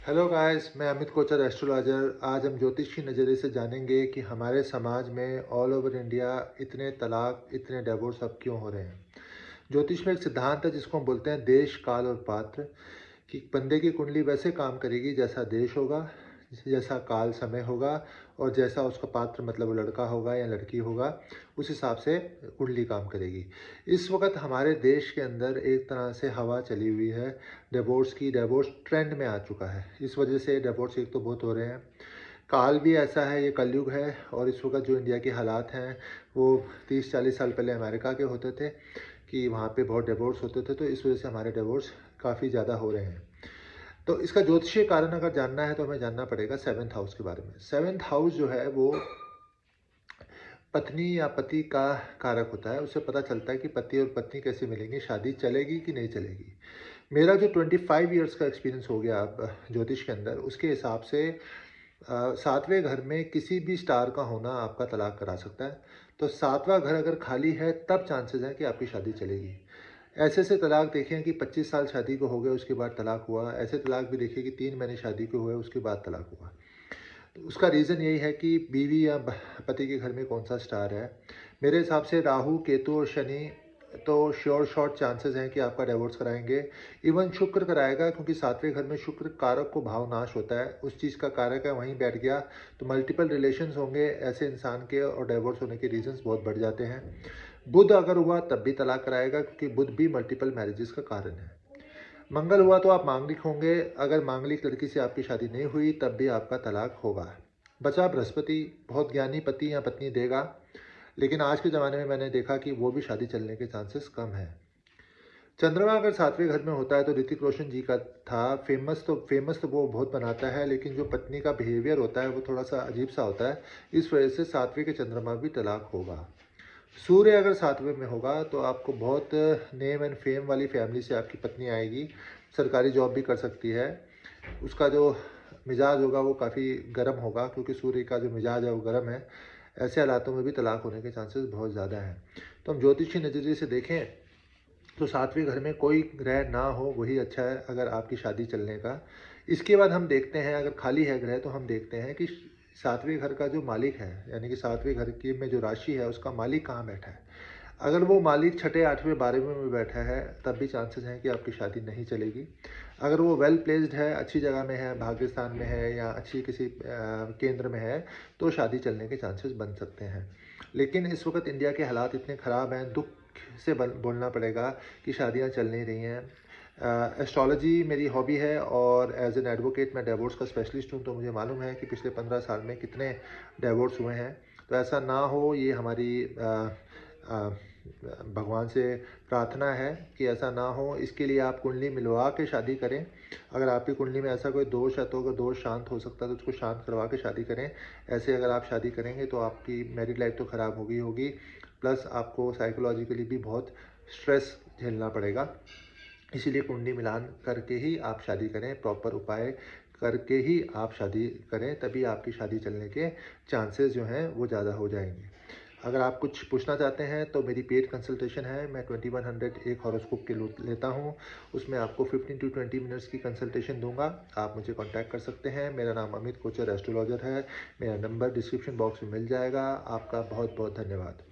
Hello guys, मैं Amit Kochhar astrologer. आज हम ज्योतिष की नज़रिए से जानेंगे कि हमारे समाज में ऑल ओवर इंडिया इतने तलाक, इतने डिवोर्स अब क्यों हो रहे हैं। ज्योतिष में एक सिद्धांत है जिसको हम बोलते हैं देश, काल और पात्र। कि बंदे की कुंडली वैसे काम करेगी जैसा देश होगा, जैसा काल समय होगा और जैसा उसका पात्र मतलब वो लड़का होगा या लड़की होगा, उस हिसाब से कुंडली काम करेगी। इस वक्त हमारे देश के अंदर एक तरह से हवा चली हुई है डिवोर्स की। डिवोर्स ट्रेंड में आ चुका है। इस वजह से डिवोर्स एक तो बहुत हो रहे हैं। काल भी ऐसा है, ये कलयुग है। और इस वक्त जो इंडिया के हालात हैं वो 30-40 साल पहले अमेरिका के होते थे कि वहाँ पे बहुत डिवोर्स होते थे, तो इस वजह से हमारे डिवोर्स काफ़ी ज़्यादा हो रहे हैं। तो इसका ज्योतिषीय कारण अगर जानना है तो हमें जानना पड़ेगा सेवन्थ हाउस के बारे में। सेवन्थ हाउस जो है वो पत्नी या पति का कारक होता है। उससे पता चलता है कि पति और पत्नी कैसे मिलेंगे, शादी चलेगी कि नहीं चलेगी। मेरा जो 25 ईयर्स का एक्सपीरियंस हो गया अब ज्योतिष के अंदर, उसके हिसाब से सातवें घर में किसी भी स्टार का होना आपका तलाक करा सकता है। तो सातवां घर अगर खाली है तब चांसेस हैं कि आपकी शादी चलेगी। ऐसे ऐसे तलाक देखे हैं कि 25 साल शादी को हो गए उसके बाद तलाक हुआ। ऐसे तलाक भी देखे कि 3 महीने शादी को हुए उसके बाद तलाक हुआ। तो उसका रीज़न यही है कि बीवी या पति के घर में कौन सा स्टार है। मेरे हिसाब से राहु, केतु और शनि तो श्योर शॉर्ट चांसेस हैं कि आपका डिवोर्स कराएंगे। इवन शुक्र कराएगा, क्योंकि सातवें घर में शुक्र कारक को भाव नाश होता है, उस चीज़ का कारक है, वहीं बैठ गया तो मल्टीपल रिलेशंस होंगे ऐसे इंसान के और डिवोर्स होने के रीजंस बहुत बढ़ जाते हैं। बुध अगर हुआ तब भी तलाक कराएगा, क्योंकि बुध भी मल्टीपल मैरिजेस का कारण है। मंगल हुआ तो आप मांगलिक होंगे। अगर मांगलिक लड़की से आपकी शादी नहीं हुई तब भी आपका तलाक होगा। बचा बृहस्पति, बहुत ज्ञानी पति या पत्नी देगा, लेकिन आज के ज़माने में मैंने देखा कि वो भी शादी चलने के चांसेस कम है। चंद्रमा अगर सातवें घर में होता है तो ऋतिक रोशन जी का था फेमस तो वो बहुत बनाता है, लेकिन जो पत्नी का बिहेवियर होता है वो थोड़ा सा अजीब सा होता है। इस वजह से सातवें के चंद्रमा भी तलाक होगा। सूर्य अगर सातवें में होगा तो आपको बहुत नेम एंड फेम वाली फैमिली से आपकी पत्नी आएगी। सरकारी जॉब भी कर सकती है। उसका जो मिजाज होगा वो काफ़ी गर्म होगा, क्योंकि सूर्य का जो मिजाज है वो गर्म है। ऐसे हालातों में भी तलाक होने के चांसेस बहुत ज़्यादा हैं। तो हम ज्योतिषी नज़रिए से देखें तो सातवें घर में कोई ग्रह ना हो वही अच्छा है अगर आपकी शादी चलने का। इसके बाद हम देखते हैं, अगर खाली है ग्रह तो हम देखते हैं कि सातवें घर का जो मालिक है, यानी कि सातवें घर की में जो राशि है उसका मालिक कहाँ बैठा है। अगर वो मालिक छठे, आठवें, 12वें में बैठा है तब भी चांसेस हैं कि आपकी शादी नहीं चलेगी। अगर वो वेल प्लेस्ड है, अच्छी जगह में है, भाग्यस्थान में है या अच्छी किसी केंद्र में है, तो शादी चलने के चांसेस बन सकते हैं। लेकिन इस वक्त इंडिया के हालात इतने ख़राब हैं, दुख से बोलना पड़ेगा कि शादियां चल नहीं रही हैं। एस्ट्रोलॉजी मेरी हॉबी है और एज एन एडवोकेट मैं डिवोर्स का स्पेशलिस्ट हूँ, तो मुझे मालूम है कि पिछले 15 साल में कितने डिवोर्स हुए हैं। तो ऐसा ना हो, ये हमारी भगवान से प्रार्थना है कि ऐसा ना हो। इसके लिए आप कुंडली मिलवा के शादी करें। अगर आपकी कुंडली में ऐसा कोई दोष है तो अगर दोष शांत हो सकता है तो उसको शांत करवा के शादी करें। ऐसे अगर आप शादी करेंगे तो आपकी मैरिड लाइफ तो ख़राब होगी प्लस आपको साइकोलॉजिकली भी बहुत स्ट्रेस झेलना पड़ेगा। इसीलिए कुंडली मिलान करके ही आप शादी करें, प्रॉपर उपाय करके ही आप शादी करें, तभी आपकी शादी चलने के चांसेस जो हैं वो ज़्यादा हो जाएंगे। अगर आप कुछ पूछना चाहते हैं तो मेरी पेड कंसल्टेशन है। मैं 2100 एक हॉरोस्कोप के लेता हूँ। उसमें आपको 15 to 20 मिनट्स की कंसल्टेशन दूंगा। आप मुझे कांटेक्ट कर सकते हैं। मेरा नाम अमित कोचर एस्ट्रोलॉजर है। मेरा नंबर डिस्क्रिप्शन बॉक्स में मिल जाएगा। आपका बहुत बहुत धन्यवाद।